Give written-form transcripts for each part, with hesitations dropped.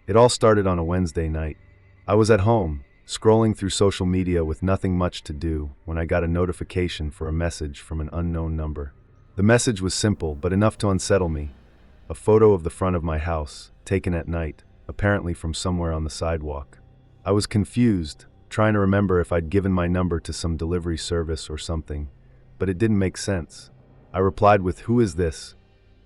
It all started on a Wednesday night. I was at home, scrolling through social media with nothing much to do when I got a notification for a message from an unknown number. The message was simple, but enough to unsettle me. A photo of the front of my house, taken at night, apparently from somewhere on the sidewalk. I was confused, trying to remember if I'd given my number to some delivery service or something, but it didn't make sense. I replied with, "Who is this?"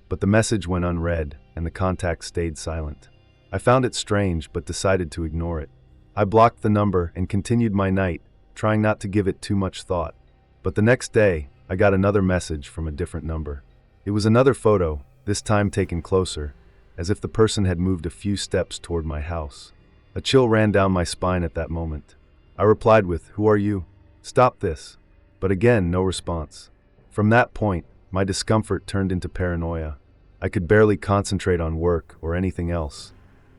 But the message went unread, and the contact stayed silent. I found it strange, but decided to ignore it. I blocked the number and continued my night, trying not to give it too much thought. But the next day, I got another message from a different number. It was another photo, this time taken closer, as if the person had moved a few steps toward my house. A chill ran down my spine at that moment. I replied with, "Who are you? Stop this." But again, no response. From that point, my discomfort turned into paranoia. I could barely concentrate on work or anything else.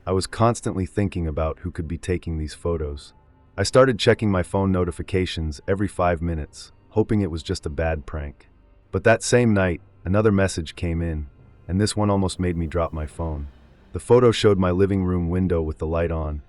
I was constantly thinking about who could be taking these photos. I started checking my phone notifications every 5 minutes, hoping it was just a bad prank. But that same night, another message came in, and this one almost made me drop my phone. The photo showed my living room window with the light on,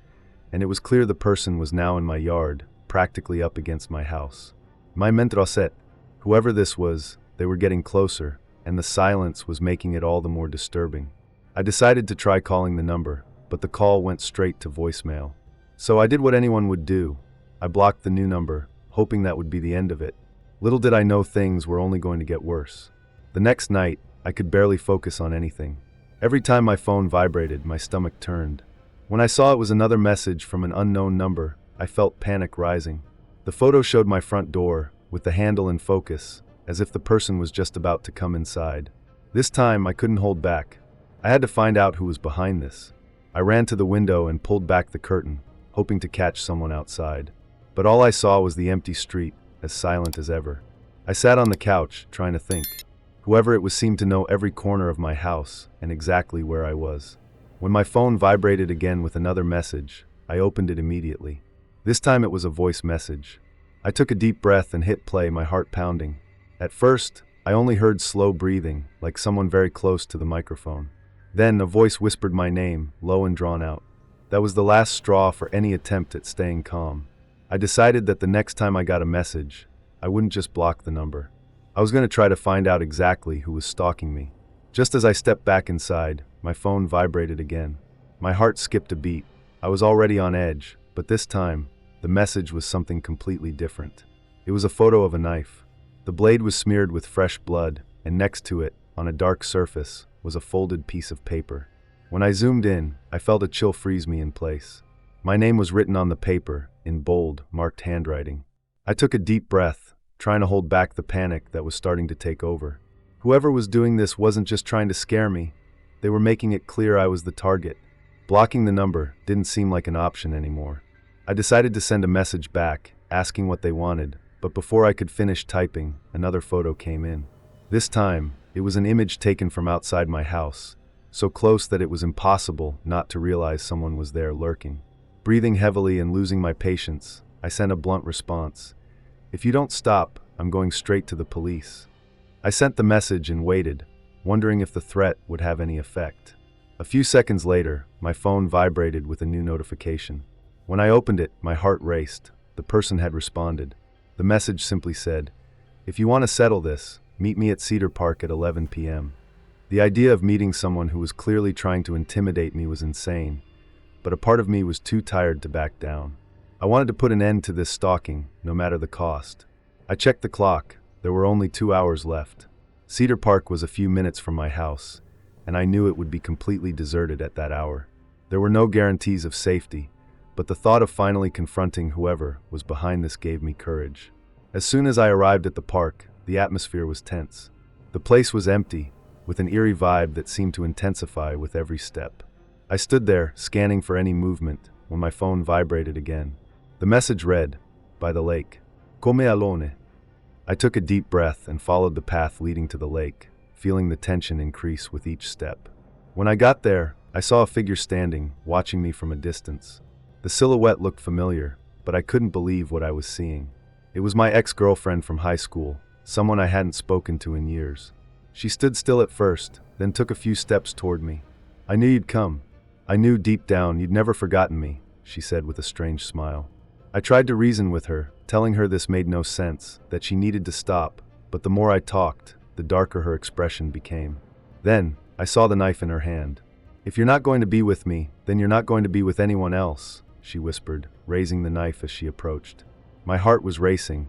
and it was clear the person was now in my yard, practically up against my house. My mentroset, whoever this was, they were getting closer, and the silence was making it all the more disturbing. I decided to try calling the number, but the call went straight to voicemail. So I did what anyone would do. I blocked the new number, hoping that would be the end of it. Little did I know things were only going to get worse. The next night, I could barely focus on anything. Every time my phone vibrated, my stomach turned. When I saw it was another message from an unknown number, I felt panic rising. The photo showed my front door, with the handle in focus, as if the person was just about to come inside. This time, I couldn't hold back. I had to find out who was behind this. I ran to the window and pulled back the curtain, hoping to catch someone outside. But all I saw was the empty street, as silent as ever. I sat on the couch, trying to think. Whoever it was seemed to know every corner of my house and exactly where I was. When my phone vibrated again with another message, I opened it immediately. This time it was a voice message. I took a deep breath and hit play, my heart pounding. At first, I only heard slow breathing, like someone very close to the microphone. Then a voice whispered my name, low and drawn out. That was the last straw for any attempt at staying calm. I decided that the next time I got a message, I wouldn't just block the number. I was going to try to find out exactly who was stalking me. Just as I stepped back inside, my phone vibrated again. My heart skipped a beat. I was already on edge, but this time, the message was something completely different. It was a photo of a knife. The blade was smeared with fresh blood, and next to it, on a dark surface, was a folded piece of paper. When I zoomed in, I felt a chill freeze me in place. My name was written on the paper, in bold, marked handwriting. I took a deep breath, trying to hold back the panic that was starting to take over. Whoever was doing this wasn't just trying to scare me. They were making it clear I was the target. Blocking the number didn't seem like an option anymore. I decided to send a message back, asking what they wanted, but before I could finish typing, another photo came in. This time, it was an image taken from outside my house, so close that it was impossible not to realize someone was there lurking. Breathing heavily and losing my patience, I sent a blunt response. "If you don't stop, I'm going straight to the police." I sent the message and waited, wondering if the threat would have any effect. A few seconds later, my phone vibrated with a new notification. When I opened it, my heart raced. The person had responded. The message simply said, "If you want to settle this, meet me at Cedar Park at 11 p.m. The idea of meeting someone who was clearly trying to intimidate me was insane, but a part of me was too tired to back down. I wanted to put an end to this stalking, no matter the cost. I checked the clock. There were only 2 hours left. Cedar Park was a few minutes from my house, and I knew it would be completely deserted at that hour. There were no guarantees of safety, but the thought of finally confronting whoever was behind this gave me courage. As soon as I arrived at the park, the atmosphere was tense. The place was empty, with an eerie vibe that seemed to intensify with every step. I stood there, scanning for any movement, when my phone vibrated again. The message read, "By the lake. Come alone." I took a deep breath and followed the path leading to the lake, feeling the tension increase with each step. When I got there, I saw a figure standing, watching me from a distance. The silhouette looked familiar, but I couldn't believe what I was seeing. It was my ex-girlfriend from high school, someone I hadn't spoken to in years. She stood still at first, then took a few steps toward me. "I knew you'd come." I knew deep down you'd never forgotten me, she said with a strange smile. I tried to reason with her, telling her this made no sense, that she needed to stop, but the more I talked, the darker her expression became. Then, I saw the knife in her hand. If you're not going to be with me, then you're not going to be with anyone else, she whispered, raising the knife as she approached. My heart was racing,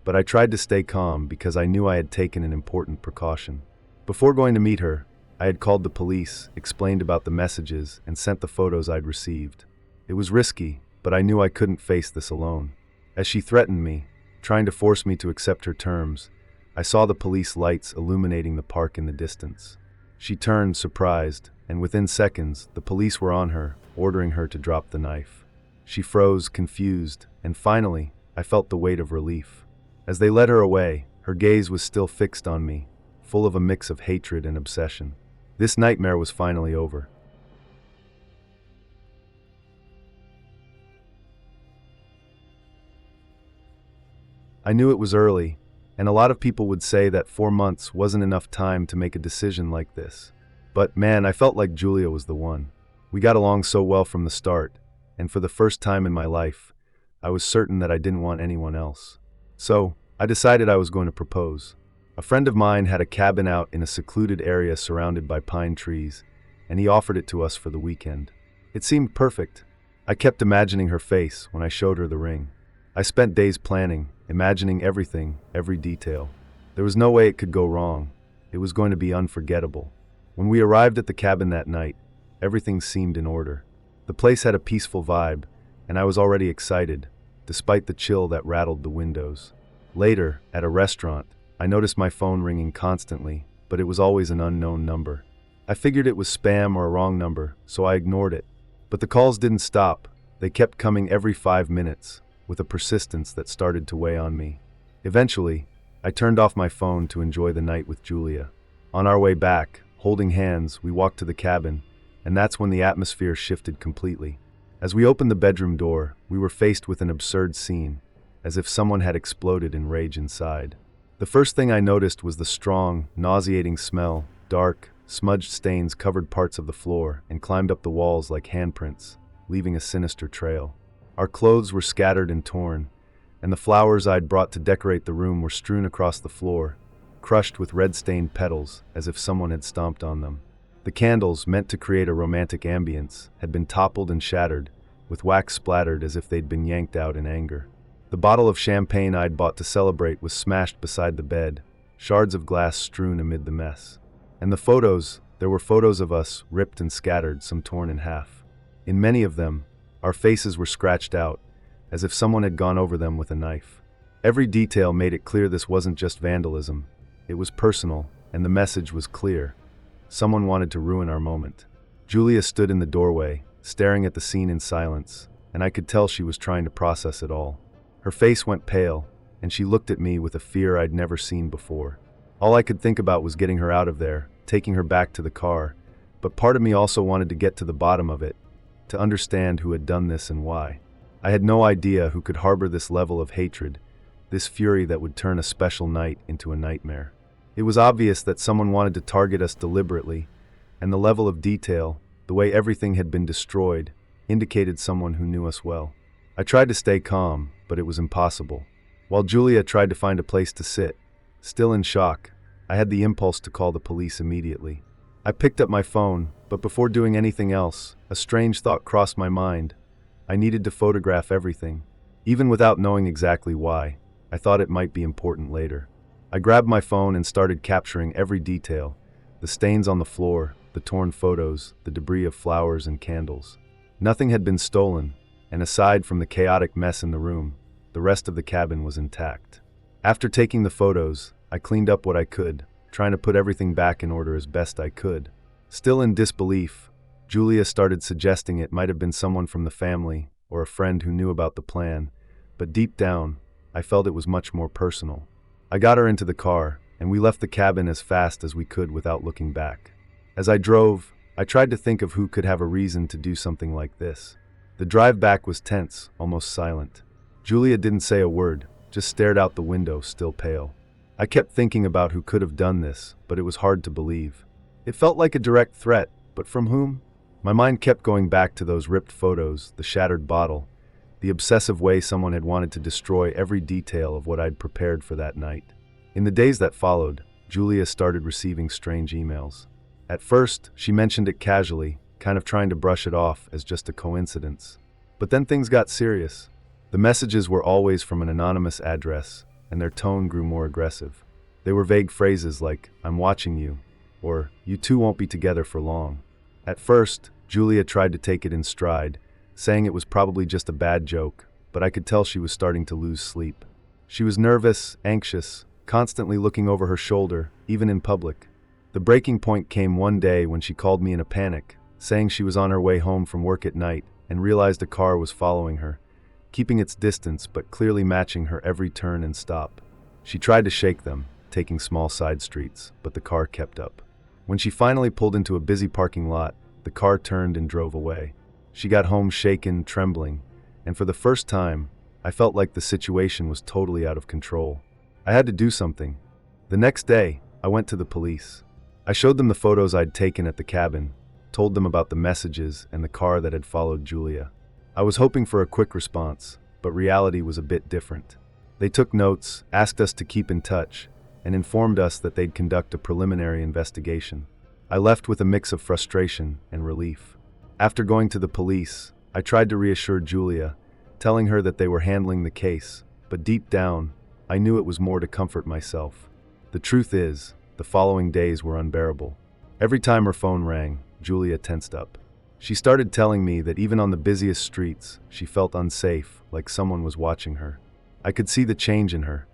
but I tried to stay calm because I knew I had taken an important precaution. Before going to meet her, I had called the police, explained about the messages, and sent the photos I'd received. It was risky, but I knew I couldn't face this alone. As she threatened me, trying to force me to accept her terms, I saw the police lights illuminating the park in the distance. She turned, surprised, and within seconds, the police were on her, ordering her to drop the knife. She froze, confused, and finally, I felt the weight of relief. As they led her away, her gaze was still fixed on me, full of a mix of hatred and obsession. This nightmare was finally over. I knew it was early, and a lot of people would say that 4 months wasn't enough time to make a decision like this. But man, I felt like Julia was the one. We got along so well from the start, and for the first time in my life, I was certain that I didn't want anyone else. So, I decided I was going to propose. A friend of mine had a cabin out in a secluded area surrounded by pine trees, and he offered it to us for the weekend. It seemed perfect. I kept imagining her face when I showed her the ring. I spent days planning, imagining everything, every detail. There was no way it could go wrong. It was going to be unforgettable. When we arrived at the cabin that night, everything seemed in order. The place had a peaceful vibe, and I was already excited, despite the chill that rattled the windows. Later, at a restaurant, I noticed my phone ringing constantly, but it was always an unknown number. I figured it was spam or a wrong number, so I ignored it. But the calls didn't stop. They kept coming every 5 minutes, with a persistence that started to weigh on me. Eventually, I turned off my phone to enjoy the night with Julia. On our way back, holding hands, we walked to the cabin, and that's when the atmosphere shifted completely. As we opened the bedroom door, we were faced with an absurd scene, as if someone had exploded in rage inside. The first thing I noticed was the strong, nauseating smell. Dark, smudged stains covered parts of the floor and climbed up the walls like handprints, leaving a sinister trail. Our clothes were scattered and torn, and the flowers I'd brought to decorate the room were strewn across the floor, crushed with red-stained petals as if someone had stomped on them. The candles, meant to create a romantic ambience, had been toppled and shattered, with wax splattered as if they'd been yanked out in anger. The bottle of champagne I'd bought to celebrate was smashed beside the bed, shards of glass strewn amid the mess. And the photos, there were photos of us, ripped and scattered, some torn in half. In many of them, our faces were scratched out, as if someone had gone over them with a knife. Every detail made it clear this wasn't just vandalism. It was personal, and the message was clear. Someone wanted to ruin our moment. Julia stood in the doorway, staring at the scene in silence, and I could tell she was trying to process it all. Her face went pale, and she looked at me with a fear I'd never seen before. All I could think about was getting her out of there, taking her back to the car, but part of me also wanted to get to the bottom of it, to understand who had done this and why. I had no idea who could harbor this level of hatred, this fury that would turn a special night into a nightmare. It was obvious that someone wanted to target us deliberately, and the level of detail, the way everything had been destroyed, indicated someone who knew us well. I tried to stay calm, but it was impossible. While Julia tried to find a place to sit, still in shock, I had the impulse to call the police immediately. I picked up my phone, but before doing anything else, a strange thought crossed my mind. I needed to photograph everything. Even without knowing exactly why, I thought it might be important later. I grabbed my phone and started capturing every detail: the stains on the floor, the torn photos, the debris of flowers and candles. Nothing had been stolen, and aside from the chaotic mess in the room, the rest of the cabin was intact. After taking the photos, I cleaned up what I could, trying to put everything back in order as best I could. Still in disbelief, Julia started suggesting it might have been someone from the family or a friend who knew about the plan, but deep down, I felt it was much more personal. I got her into the car, and we left the cabin as fast as we could without looking back. As I drove, I tried to think of who could have a reason to do something like this. The drive back was tense, almost silent. Julia didn't say a word, just stared out the window, still pale. I kept thinking about who could have done this, but it was hard to believe. It felt like a direct threat, but from whom? My mind kept going back to those ripped photos, the shattered bottle, the obsessive way someone had wanted to destroy every detail of what I'd prepared for that night. In the days that followed, Julia started receiving strange emails. At first, she mentioned it casually, kind of trying to brush it off as just a coincidence. But then things got serious. The messages were always from an anonymous address, and their tone grew more aggressive. They were vague phrases like, "I'm watching you," or "You two won't be together for long." At first, Julia tried to take it in stride, saying it was probably just a bad joke, but I could tell she was starting to lose sleep. She was nervous, anxious, constantly looking over her shoulder, even in public. The breaking point came one day when she called me in a panic, saying she was on her way home from work at night and realized a car was following her, keeping its distance but clearly matching her every turn and stop. She tried to shake them, taking small side streets, but the car kept up. When she finally pulled into a busy parking lot, the car turned and drove away. She got home shaken, trembling, and for the first time, I felt like the situation was totally out of control. I had to do something. The next day, I went to the police. I showed them the photos I'd taken at the cabin, told them about the messages and the car that had followed Julia. I was hoping for a quick response, but reality was a bit different. They took notes, asked us to keep in touch, and informed us that they'd conduct a preliminary investigation. I left with a mix of frustration and relief. After going to the police, I tried to reassure Julia, telling her that they were handling the case, but deep down, I knew it was more to comfort myself. The truth is, the following days were unbearable. Every time her phone rang, Julia tensed up. She started telling me that even on the busiest streets, she felt unsafe, like someone was watching her. I could see the change in her.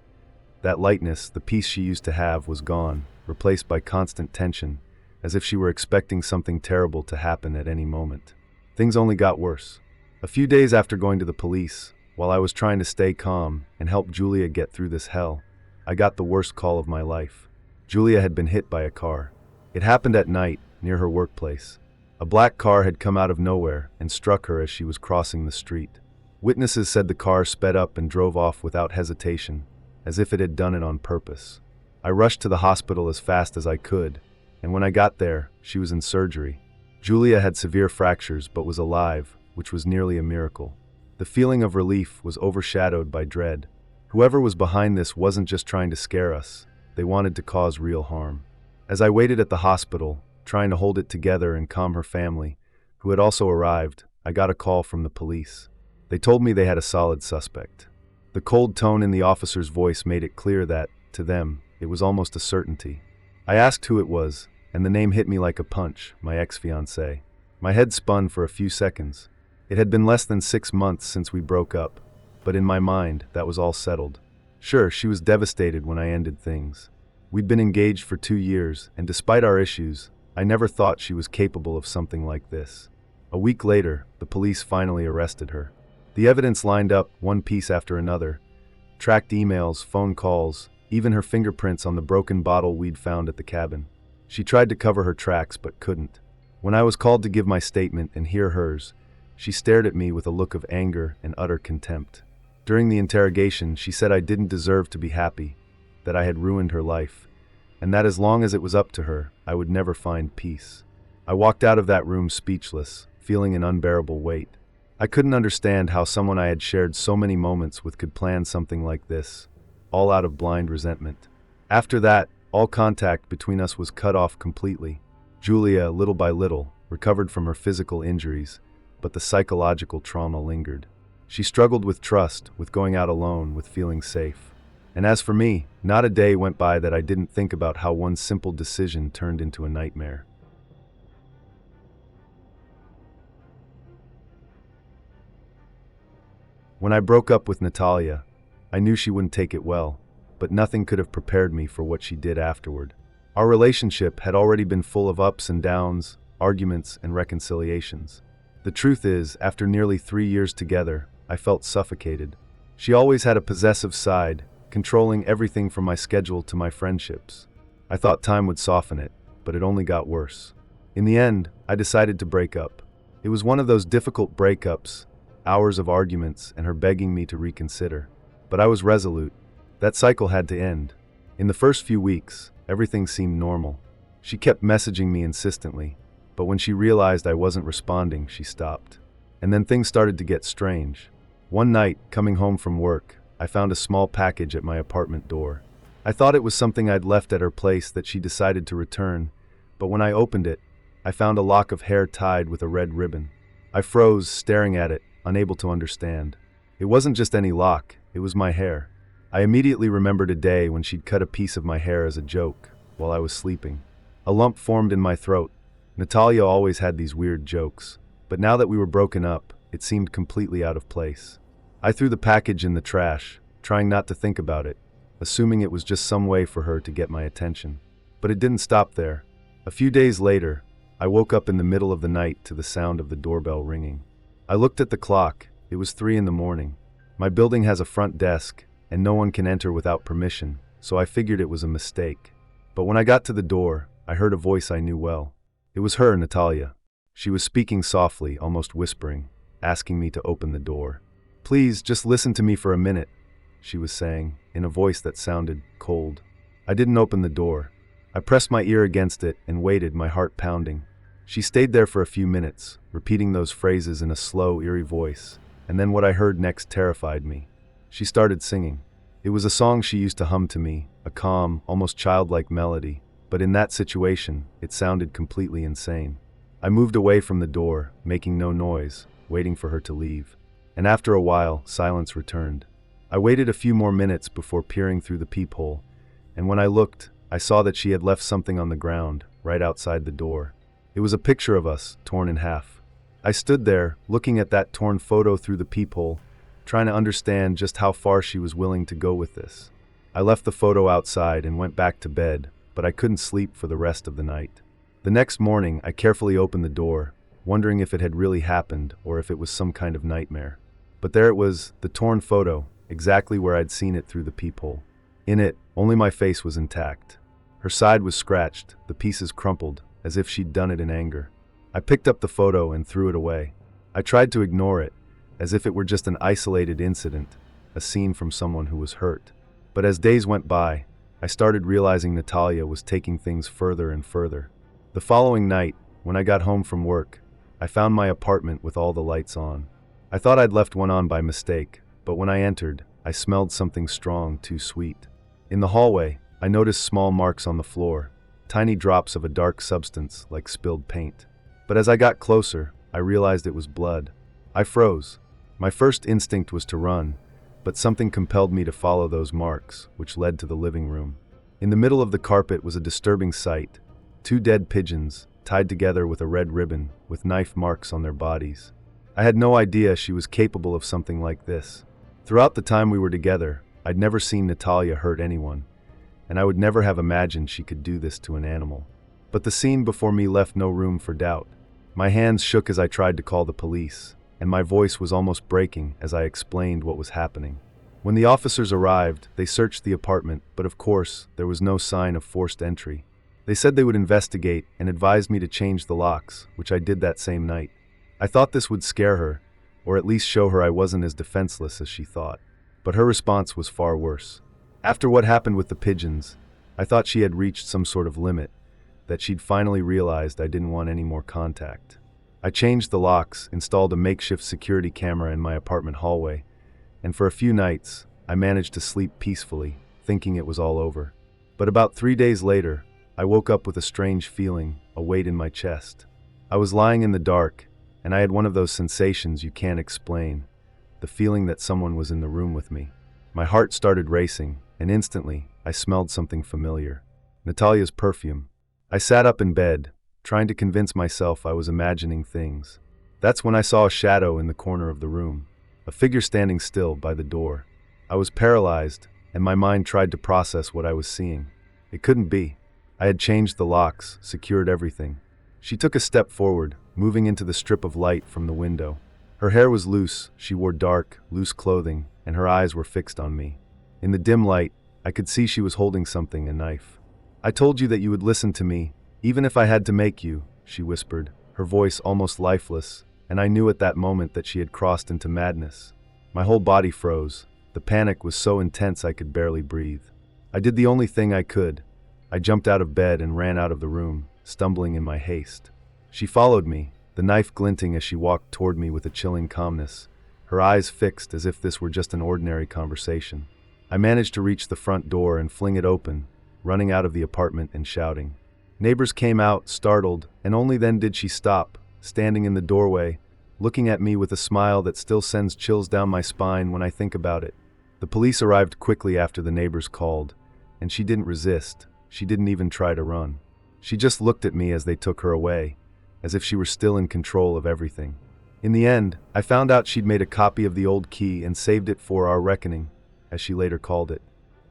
That lightness, the peace she used to have, was gone, replaced by constant tension, as if she were expecting something terrible to happen at any moment. Things only got worse. A few days after going to the police, while I was trying to stay calm and help Julia get through this hell, I got the worst call of my life. Julia had been hit by a car. It happened at night, near her workplace. A black car had come out of nowhere and struck her as she was crossing the street. Witnesses said the car sped up and drove off without hesitation, as if it had done it on purpose. I rushed to the hospital as fast as I could, and when I got there, she was in surgery. Julia had severe fractures but was alive, which was nearly a miracle. The feeling of relief was overshadowed by dread. Whoever was behind this wasn't just trying to scare us, they wanted to cause real harm. As I waited at the hospital, trying to hold it together and calm her family, who had also arrived, I got a call from the police. They told me they had a solid suspect. The cold tone in the officer's voice made it clear that, to them, it was almost a certainty. I asked who it was, and the name hit me like a punch, my ex-fiancée. My head spun for a few seconds. It had been less than 6 months since we broke up, but in my mind, that was all settled. Sure, she was devastated when I ended things. We'd been engaged for 2 years, and despite our issues, I never thought she was capable of something like this. A week later, the police finally arrested her. The evidence lined up, one piece after another. Tracked emails, phone calls, even her fingerprints on the broken bottle we'd found at the cabin. She tried to cover her tracks, but couldn't. When I was called to give my statement and hear hers, she stared at me with a look of anger and utter contempt. During the interrogation, she said I didn't deserve to be happy, that I had ruined her life, and that as long as it was up to her, I would never find peace. I walked out of that room speechless, feeling an unbearable weight. I couldn't understand how someone I had shared so many moments with could plan something like this, all out of blind resentment. After that, all contact between us was cut off completely. Julia, little by little, recovered from her physical injuries, but the psychological trauma lingered. She struggled with trust, with going out alone, with feeling safe. And as for me, not a day went by that I didn't think about how one simple decision turned into a nightmare. When I broke up with Natalia, I knew she wouldn't take it well, but nothing could have prepared me for what she did afterward. Our relationship had already been full of ups and downs, arguments and reconciliations. The truth is, after nearly 3 years together, I felt suffocated. She always had a possessive side, controlling everything from my schedule to my friendships. I thought time would soften it, but it only got worse. In the end, I decided to break up. It was one of those difficult breakups, hours of arguments and her begging me to reconsider. But I was resolute. That cycle had to end. In the first few weeks, everything seemed normal. She kept messaging me insistently, but when she realized I wasn't responding, she stopped. And then things started to get strange. One night, coming home from work, I found a small package at my apartment door. I thought it was something I'd left at her place that she decided to return, but when I opened it, I found a lock of hair tied with a red ribbon. I froze, staring at it, unable to understand. It wasn't just any lock, it was my hair. I immediately remembered a day when she'd cut a piece of my hair as a joke, while I was sleeping. A lump formed in my throat. Natalia always had these weird jokes, but now that we were broken up, it seemed completely out of place. I threw the package in the trash, trying not to think about it, assuming it was just some way for her to get my attention. But it didn't stop there. A few days later, I woke up in the middle of the night to the sound of the doorbell ringing. I looked at the clock. It was 3 a.m. My building has a front desk, and no one can enter without permission, so I figured it was a mistake. But when I got to the door, I heard a voice I knew well. It was her, Natalia. She was speaking softly, almost whispering, asking me to open the door. "Please, just listen to me for a minute," she was saying, in a voice that sounded cold. I didn't open the door. I pressed my ear against it and waited, my heart pounding. She stayed there for a few minutes, repeating those phrases in a slow, eerie voice, and then what I heard next terrified me. She started singing. It was a song she used to hum to me, a calm, almost childlike melody, but in that situation, it sounded completely insane. I moved away from the door, making no noise, waiting for her to leave. And after a while, silence returned. I waited a few more minutes before peering through the peephole, and when I looked, I saw that she had left something on the ground, right outside the door. It was a picture of us, torn in half. I stood there, looking at that torn photo through the peephole, trying to understand just how far she was willing to go with this. I left the photo outside and went back to bed, but I couldn't sleep for the rest of the night. The next morning, I carefully opened the door, wondering if it had really happened or if it was some kind of nightmare. But there it was, the torn photo, exactly where I'd seen it through the peephole. In it, only my face was intact. Her side was scratched, the pieces crumpled, as if she'd done it in anger. I picked up the photo and threw it away. I tried to ignore it, as if it were just an isolated incident, a scene from someone who was hurt. But as days went by, I started realizing Natalia was taking things further and further. The following night, when I got home from work, I found my apartment with all the lights on. I thought I'd left one on by mistake, but when I entered, I smelled something strong, too sweet. In the hallway, I noticed small marks on the floor, tiny drops of a dark substance like spilled paint. But as I got closer, I realized it was blood. I froze. My first instinct was to run, but something compelled me to follow those marks, which led to the living room. In the middle of the carpet was a disturbing sight: 2 dead pigeons, tied together with a red ribbon, with knife marks on their bodies. I had no idea she was capable of something like this. Throughout the time we were together, I'd never seen Natalia hurt anyone, and I would never have imagined she could do this to an animal. But the scene before me left no room for doubt. My hands shook as I tried to call the police, and my voice was almost breaking as I explained what was happening. When the officers arrived, they searched the apartment, but of course, there was no sign of forced entry. They said they would investigate and advised me to change the locks, which I did that same night. I thought this would scare her, or at least show her I wasn't as defenseless as she thought. But her response was far worse. After what happened with the pigeons, I thought she had reached some sort of limit, that she'd finally realized I didn't want any more contact. I changed the locks, installed a makeshift security camera in my apartment hallway, and for a few nights, I managed to sleep peacefully, thinking it was all over. But about 3 days later, I woke up with a strange feeling, a weight in my chest. I was lying in the dark, and I had one of those sensations you can't explain, the feeling that someone was in the room with me. My heart started racing, and instantly, I smelled something familiar: Natalia's perfume. I sat up in bed, trying to convince myself I was imagining things. That's when I saw a shadow in the corner of the room, a figure standing still by the door. I was paralyzed, and my mind tried to process what I was seeing. It couldn't be. I had changed the locks, secured everything. She took a step forward, moving into the strip of light from the window. Her hair was loose, she wore dark, loose clothing, and her eyes were fixed on me. In the dim light, I could see she was holding something, a knife. "I told you that you would listen to me, even if I had to make you," she whispered, her voice almost lifeless, and I knew at that moment that she had crossed into madness. My whole body froze. The panic was so intense I could barely breathe. I did the only thing I could. I jumped out of bed and ran out of the room, stumbling in my haste. She followed me, the knife glinting as she walked toward me with a chilling calmness, her eyes fixed as if this were just an ordinary conversation. I managed to reach the front door and fling it open, running out of the apartment and shouting. Neighbors came out, startled, and only then did she stop, standing in the doorway, looking at me with a smile that still sends chills down my spine when I think about it. The police arrived quickly after the neighbors called, and she didn't resist. She didn't even try to run. She just looked at me as they took her away, as if she were still in control of everything. In the end, I found out she'd made a copy of the old key and saved it for our reckoning, as she later called it.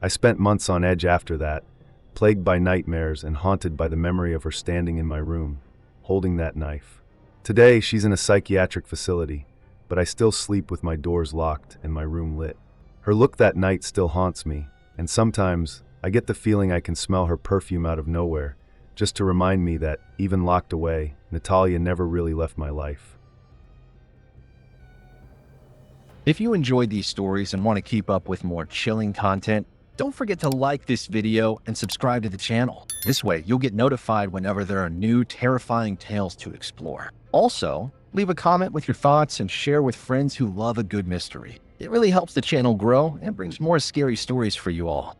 I spent months on edge after that, plagued by nightmares and haunted by the memory of her standing in my room, holding that knife. Today, she's in a psychiatric facility, but I still sleep with my doors locked and my room lit. Her look that night still haunts me, and sometimes I get the feeling I can smell her perfume out of nowhere, just to remind me that, even locked away, Natalia never really left my life. If you enjoyed these stories and want to keep up with more chilling content, don't forget to like this video and subscribe to the channel. This way, you'll get notified whenever there are new terrifying tales to explore. Also, leave a comment with your thoughts and share with friends who love a good mystery. It really helps the channel grow and brings more scary stories for you all.